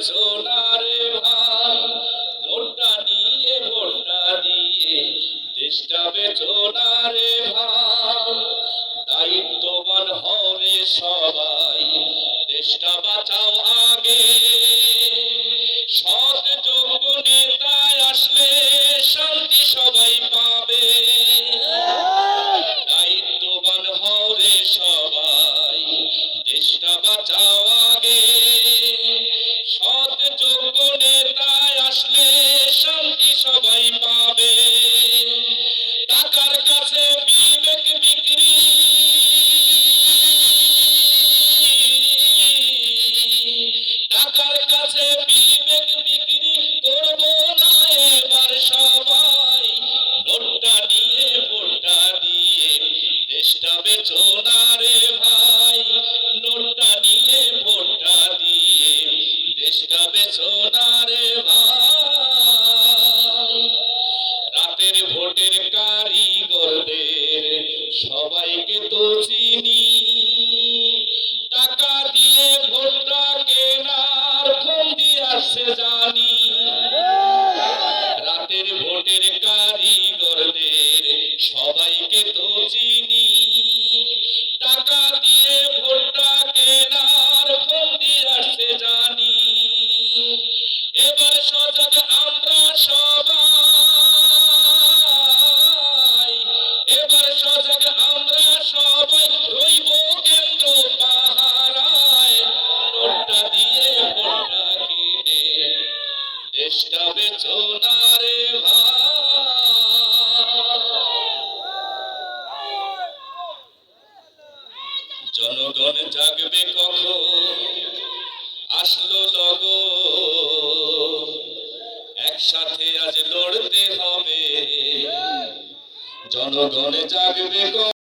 সোনারে ভাই ভোটটা নিয়ে ভোটটা দিয়ে দেশটা বেচোনারে ভাই দায়িত্ববান হবে সবাই দেশটা বাঁচাও আগে সৎ যোগ্য নেতায় আসলে শান্তি সবাই পাবে দায়িত্ববান হবে সবাই দেশটা বাঁচাও আগে সৎ যোগ্য নেতায় আসলে শান্তি সবাই পাবে টাকার কাছে বিবেক বিক্রি টাকার কাছে বিবেক বিক্রি করব না এবার সবাই ভোটটা নিয়ে ভোটটা দিয়ে দেশটা বেচোনারে ভাই নোটটা নিয়ে ভোটটা দিয়ে দেশটা বেচোনারে ভাই রাতের ভোটের কারিগরদের সবাইকে তো চিনি টাকা দিয়ে ভোটটা কেনার ফন্দি আসছে জানি রাতের ভোটের কারিগরদের সবাইকে তো চিনি টাকা দিয়ে ভোটটা কেনার ফন্দি আসছে জানি এবার সজাগ আমরা সবাই এবার সজাগ আমরা সবাই রইব কেন্দ্র পাহারায় নোটটা দিয়ে ভোটটা কিনে দেশটা বেচোনারে ভাই জনগণ জাগবে কখন আসলো লগন একসাথে আজ লড়তে হবে জনগণ জাগবে